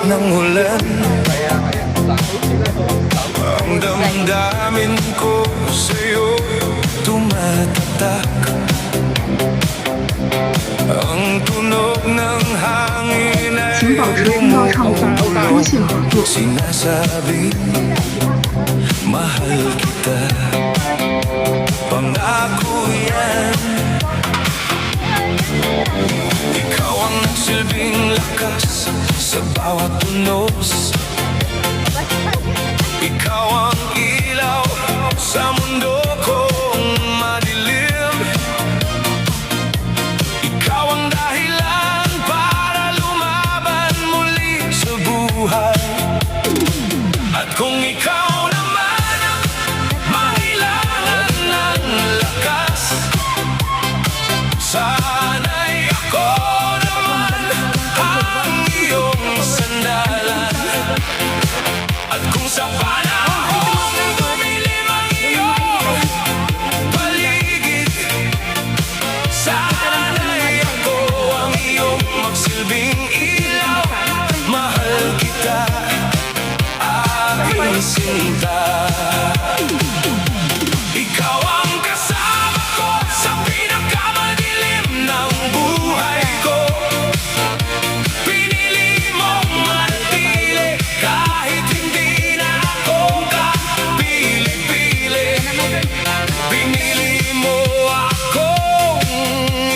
ng ulan. Ang damdamin ko sa'yo tumatatak. Ang tunog ng hangin ay 请保持频道唱诵，通信合作。 Sinasabi, mahal kita. Pangako yan. Ikaw ang nagsilbing lakas sa bawat tunos. Ikaw ang ilaw sa mundo kong madilim. Ikaw ang dahilan para lumaban muli sa buhay. At kung ikaw naman ang mailangan ng lakas, sana'y ako naman ang iyong sandalan. At kung sa panahong dumilim ang iyong paligid, sana'y ako ang iyong magsilbing ilaw. Mahal kita, aking sinta. Ikaw ang kasama ko sa pinakamadilim ng buhay ko. Pinili mong manatili kahit hindi na ako kapili-pili. Pinili mo akong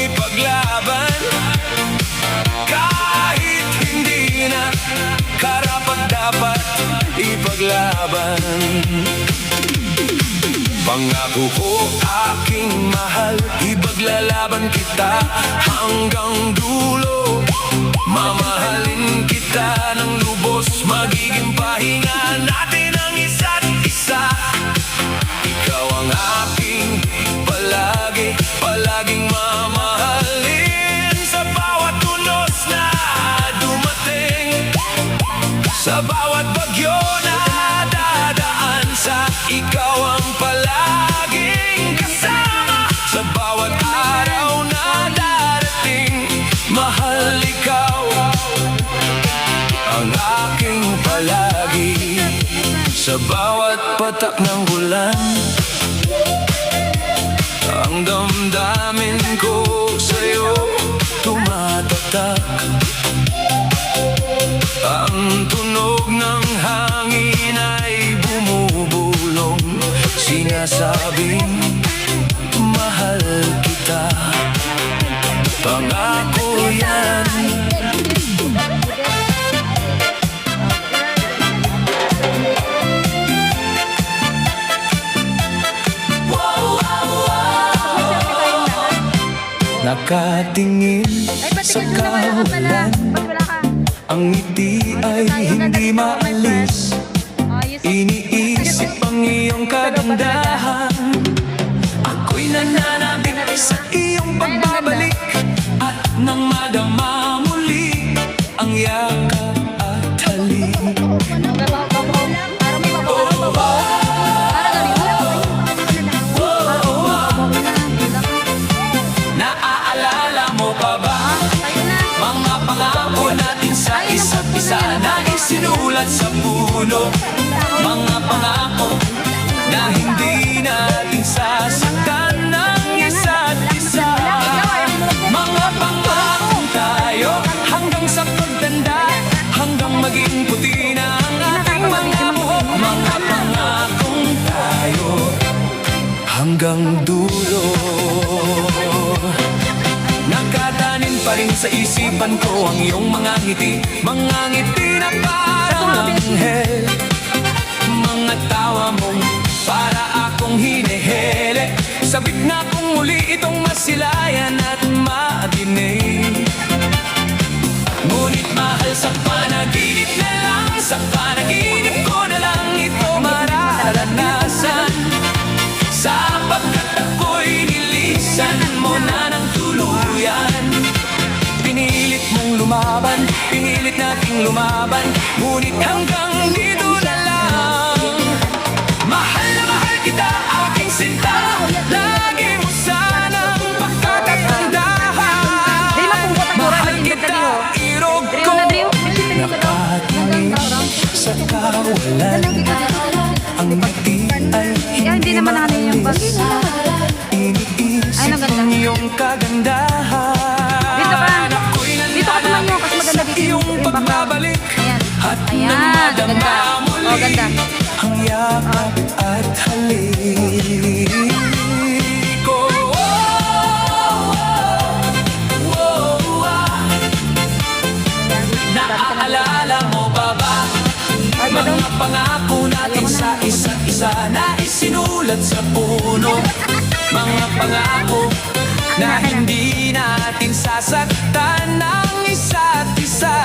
ipaglaban kahit hindi na karapat-dapat ipaglaban. Pangako ko aking mahal, ipaglalaban kita hanggang dulo. Mamahalin kita ng lubos, magiging pahinga natin ang isa't isa. Ikaw ang aking palagi, palaging mamahalin sa bawat tunos na dumating, sa bawat bagyo na dadaan sa ikaw ang palaging kasama, sa bawat araw na darating. Mahal, ikaw ang aking palagi, sa bawat patak ng ulan. Ang damdamin ko sa'yo tumatatak. Ang tunog ng hangin ay bumubulong, sinasabing mahal kita. Pangako yan. Nakatingin sa kawalan, ang ngiti ay hindi maalis. Iniisip ang iyong kagandahan. Ako'y nananabik sa iyong pagbabalik, at nang madama muli ang yakap at halik. Naaalala mo pa ba mga pangako natin sa isa't isa na isinulat sa puno? Mga pangako na hindi natin sasaktan ng isa't isa. Mga pangako tayo hanggang sa pagtanda, hanggang maging puti na ang ating mga buhok. Mga pangakong tayo hanggang dulo. Nakatanin pa rin sa isipan ko ang iyong mga ngiti na parang anghel. Mga tawa mong para akong hinihili, sabik na kong muli itong masilayan at madinig. Ngunit mahal, sa panaginip na lang, sa panaginip ko na lang ito mararanasan. Sapagkat ako'y nilisan mo na ng tuluyan. Pinilit mong lumaban, pinilit nating lumaban, ngunit hanggang dito na lang. Mahal na mahal kita, aking sinta, lagi mo sanang pagkakatandahan. Mahal kita, irog ko. Nakatingin kagandahan. Dito ka. Ako'y Dito ka tumanyo kasi maganda dito iyong yung background. pagbabalik. Ayan. At Ayan, nang ganda. madama muli Oh, ganda. ang yakap at halik ko. Naaalala mo pa ba mga pangako natin sa isa't isa na isinulat sa puno? Mga pangako na hindi natin sasaktan ng isa't isa.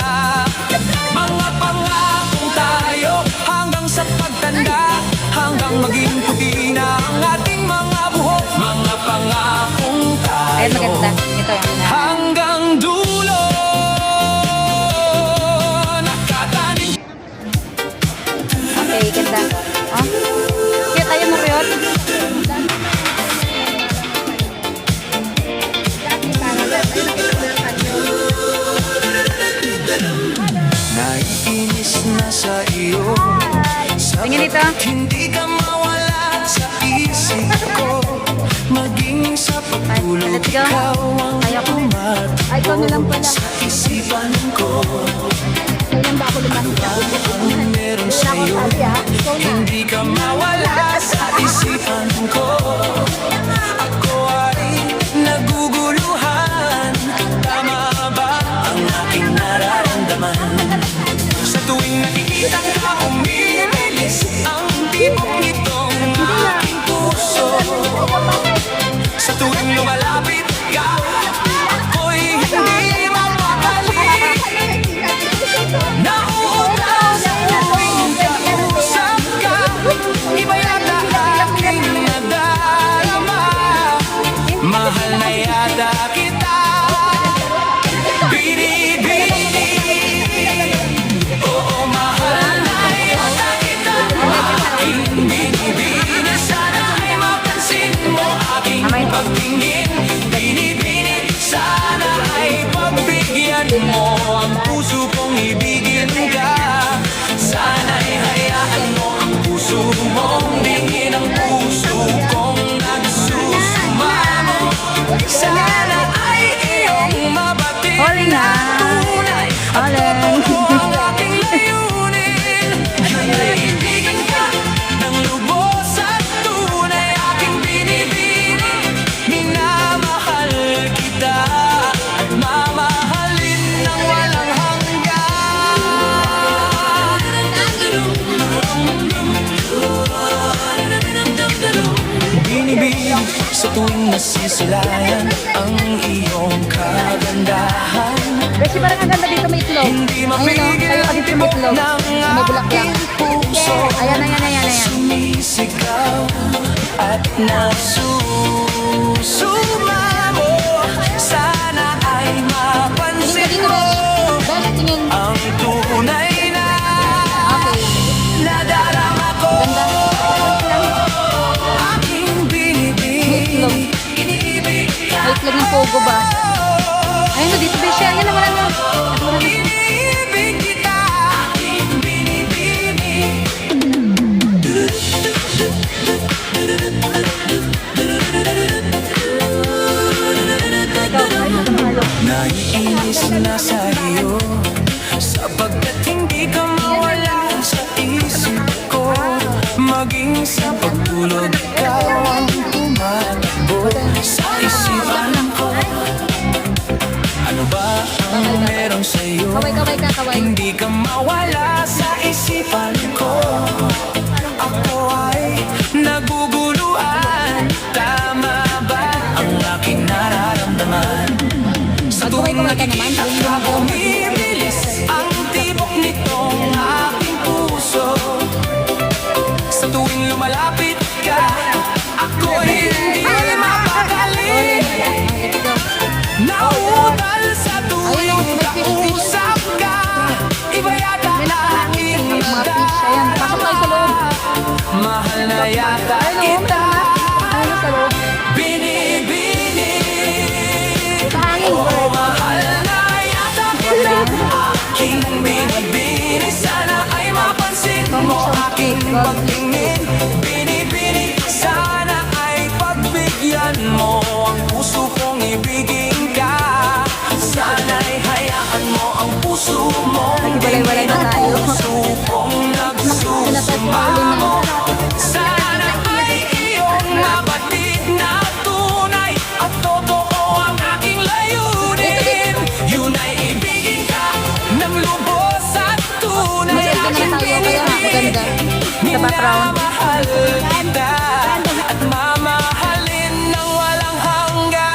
Mga pangakong tayo hanggang sa pagtanda, hanggang maging puti na ang ating mga buhok. Mga pangakong Ayan, tayo maganda. Ito. hanggang dulo. Nakatanim Okay, ganda. Oh. Cute, ayaw mo cute? naiinis na sa iyo. Tingin dito. Sapagkat hindi ka mawala sa isip ko. Maging sa pagtulog, Let's go. ikaw ang Ayaw ko. Ay, ikaw na lang tumatakbo pala. sa isipan ko. Kailan ba ako lumanda? Ang meron sa'yo, hindi ka mawala sa isipan ko. Ako ay naguguluhan. Tama ba ang aking nararamdaman? Sa tuwing nakikita ka, umibilis ang tibok nitong aking puso. Sa tuwing lumalapit ka, ako'y hindi mapakali. Nauutal sa tuwing kausap ka, iba yata aking nadarama. Mahal na yata kita, binibini. Oo, mahal na yata kita, aking binibini. Sana ay mapansin mo aking pagtingin. Binibini, sana ay pagbigyan mo ang puso kong ibigin ka. Sana ay hayaan mo ang puso mong dingin ang puso kong nagsusumamo. Sana ay iyong mabatid Huli na. tunay at Huli. totoo ang aking layunin. Naiindigan ka ng lubos at tunay aking binibini. Minamahal kita at mamahalin ng walang hanggan. Binibini sa tuwing nasisilayan ang iyong kagandahan. Beshi, parang ang ganda dito may itlog. Hindi Ayun o, mapigil tayo ka ang dito may tibok itlog. ng May bulaklak. aking puso. Ayan, ayan, ayan, ayan. Sumisigaw at nasusumamo. Sana ay Tingin ka mapansin dito, mo Besh. Besh, tingin. ang tunay na Okay. nadarama ko. Ganda. Aking May binibini. itlog. May itlog ng pogo ba? Ayun o, dito Beshi. Ayan na, wala na. Wala na. Binibig kita. Aking binibini. Ikaw, ayun na mahalo. Naiinis na sa iyo sapagkat hindi ka mawala sa isip ko. Maging sa pagtulog, ikaw ang tumatakbo sa isipan ko. Ano ba ang meron sa iyo? Kaway, kaway ka, kaway. Hindi ka mawala sa isipan ko. Ako ay naguguluhan. Tama ba ang aking nararamdaman? Sa tuwing nakikita ka, bumibilis ang tibok nitong aking puso. Sa tuwing lumalapit ka, ako'y hindi mapakali. Nauutal sa tuwing kausap ka, iba yata aking Mga fish. Ayan, pasok tayo sa loob. mahal na yata Ayun o, kita, ayun sa loob. binibini. Sa hangin. Oh, mahal na yata kita, aking binibini. Sana ay mapansin mo aking pagtingin. Binibini, sana ay pagbigyan mo ang puso kong ibig. background. Mahal kita at mamahalin ng walang hanggan.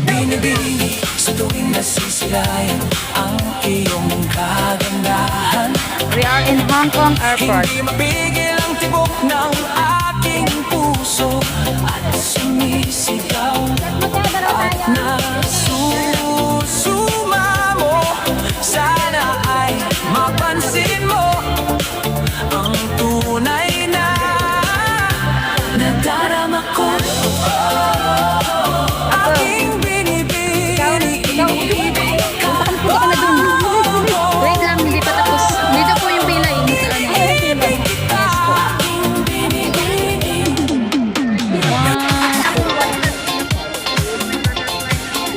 Binibini sa tuwing nasisirayan ang iyong kagandahan. We are in Hong Kong Airport. Hindi mapigil ang tibok ng aking puso at sumisigaw at nasusuma mo. Sana ay mapansin mo ang tunay na nadarama ko. Aking binibini. Punta ka na dun. Wait lang, hindi pa tapos. Dito po yung pila eh. Sa ano. Yes po.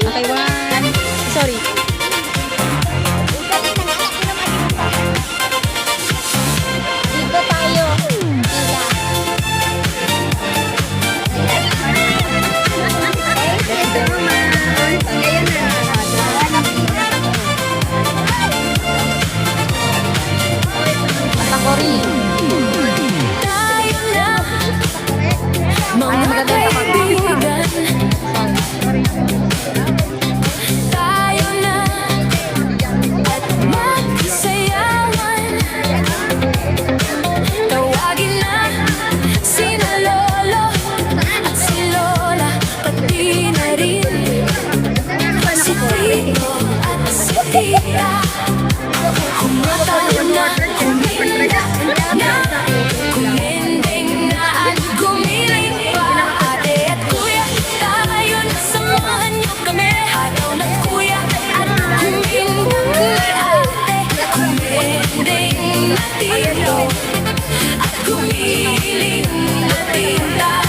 Okay, one. Sorry. Dito tayo. Patakori. Tayo na, Ay, maganda yung kaibigan. Tayo na, at magkasayawan. Tawagin na sina lolo at si lola, pati na rin si tito at si tita. Kumatayo na, kumilat na, kumendeng na at gumiling pa. Ate at kuya, tayo na, samahan niyo kami. Araw ng kuya at kumindang na ate, kumendeng na tito at gumiling na tita.